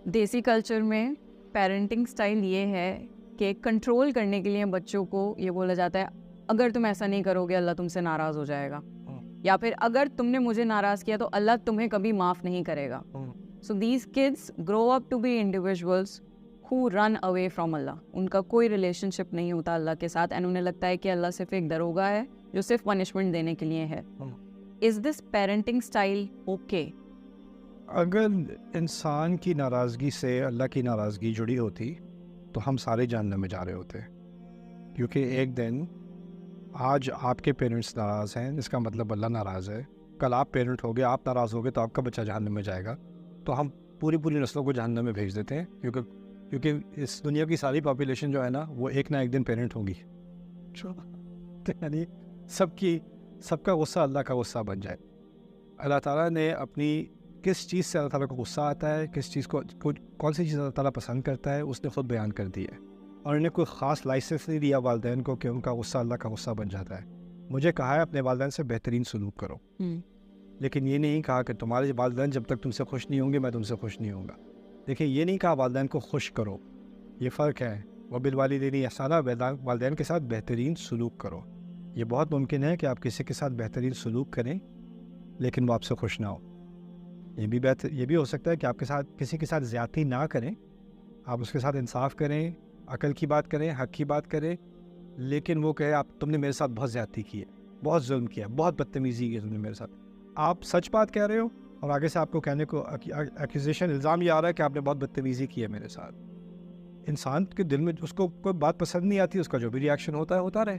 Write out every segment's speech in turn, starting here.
دیسی کلچر میں parenting style یہ ہے کہ کنٹرول کرنے کے لیے بچوں کو یہ بولا جاتا ہے اگر تم ایسا نہیں کرو گے اللہ تم سے ناراض ہو جائے گا, یا پھر اگر تم نے مجھے ناراض کیا تو اللہ تمہیں کبھی معاف نہیں کرے گا. So these kids grow up to be individuals who run away from Allah. ان کا کوئی ریلیشن شپ نہیں ہوتا اللہ کے ساتھ, اینڈ انہیں لگتا ہے کہ اللہ صرف ایک دروگا ہے جو صرف پنشمنٹ دینے کے لیے ہے. از دس پیرنٹنگ اسٹائل اوکے؟ اگر انسان کی ناراضگی سے اللہ کی ناراضگی جڑی ہوتی تو ہم سارے جہنم میں جا رہے ہوتے, کیونکہ ایک دن آج آپ کے پیرنٹس ناراض ہیں اس کا مطلب اللہ ناراض ہے, کل آپ پیرنٹ ہوگے, آپ ناراض ہوگے تو آپ کا بچہ جہنم میں جائے گا. تو ہم پوری نسلوں کو جہنم میں بھیج دیتے ہیں, کیونکہ اس دنیا کی ساری پاپولیشن جو ہے نا وہ ایک نہ ایک دن پیرنٹ ہوگی. یعنی سب کا غصہ اللہ کا غصہ بن جائے. اللہ تعالیٰ نے اپنی کس چیز سے اللہ تعالیٰ کو غصہ آتا ہے, کس چیز کو کون سی چیز اللہ تعالیٰ پسند کرتا ہے, اس نے خود بیان کر دی ہے, اور انہیں کوئی خاص لائسنس نہیں دیا والدین کو کہ ان کا غصہ اللہ کا غصہ بن جاتا ہے. مجھے کہا ہے اپنے والدین سے بہترین سلوک کرو, لیکن یہ نہیں کہا کہ تمہارے والدین جب تک تم سے خوش نہیں ہوں گے میں تم سے خوش نہیں ہوں گا. دیکھیں, یہ نہیں کہا والدین کو خوش کرو, یہ فرق ہے. وبالوالدین احسانا, والدین کے ساتھ بہترین سلوک کرو. یہ بہت ممکن ہے کہ آپ کسی کے ساتھ بہترین سلوک کریں لیکن وہ آپ سے خوش نہ ہو. یہ بھی ہو سکتا ہے کہ آپ کے ساتھ کسی کے ساتھ زیادتی نہ کریں, آپ اس کے ساتھ انصاف کریں, عقل کی بات کریں, حق کی بات کریں, لیکن وہ کہے تم نے میرے ساتھ بہت زیادتی کی ہے, بہت ظلم کیا, بہت بدتمیزی کی تم نے میرے ساتھ. آپ سچ بات کہہ رہے ہو اور آگے سے آپ کو کہنے کو ایکوزیشن, الزام یہ آ رہا ہے کہ آپ نے بہت بدتمیزی کی ہے میرے ساتھ. انسان کے دل میں اس کو کوئی بات پسند نہیں آتی, اس کا جو بھی ریاکشن ہوتا رہے,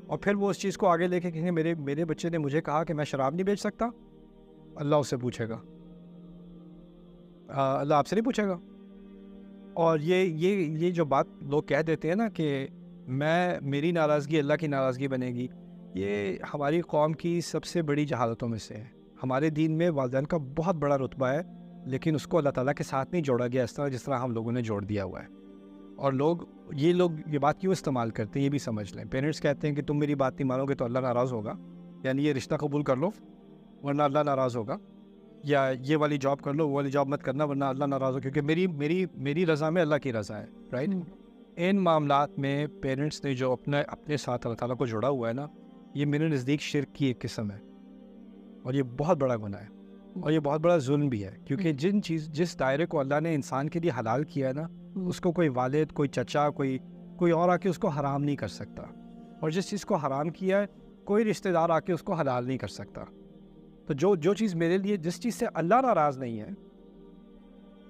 اور پھر وہ اس چیز کو آگے لے کے کہیں گے میرے بچے نے مجھے کہا کہ میں شراب نہیں بیچ سکتا, اللہ اس سے پوچھے گا, اللہ آپ سے نہیں پوچھے گا. اور یہ جو بات لوگ کہہ دیتے ہیں نا کہ میری ناراضگی اللہ کی ناراضگی بنے گی, یہ ہماری قوم کی سب سے بڑی جہالتوں میں سے ہے. ہمارے دین میں والدین کا بہت بڑا رتبہ ہے, لیکن اس کو اللہ تعالیٰ کے ساتھ نہیں جوڑا گیا جس طرح ہم لوگوں نے جوڑ دیا ہوا ہے. اور لوگ یہ بات کیوں استعمال کرتے ہیں یہ بھی سمجھ لیں. پیرنٹس کہتے ہیں کہ تم میری بات نہیں مانو گے تو اللہ ناراض ہوگا, یعنی یہ رشتہ قبول کر لو ورنہ اللہ ناراض ہوگا, یا یہ والی جاب کر لو وہ والی جاب مت کرنا ورنہ اللہ ناراض ہو, کیونکہ میری رضا میں اللہ کی رضا ہے, رائٹ. ان معاملات میں پیرنٹس نے جو اپنے ساتھ اللہ تعالیٰ کو جوڑا ہوا ہے نا, یہ میرے نزدیک شرک کی ایک قسم ہے, اور یہ بہت بڑا گناہ ہے, اور یہ بہت بڑا ظلم بھی ہے. کیونکہ جس دائرے کو اللہ نے انسان کے لیے حلال کیا ہے نا, اس کو کوئی والد, کوئی چچا, کوئی اور آ کے اس کو حرام نہیں کر سکتا, اور جس چیز کو حرام کیا ہے کوئی رشتہ دار آ کے اس کو حلال نہیں کر سکتا. تو جو چیز میرے لیے, جس چیز سے اللہ ناراض نہیں ہے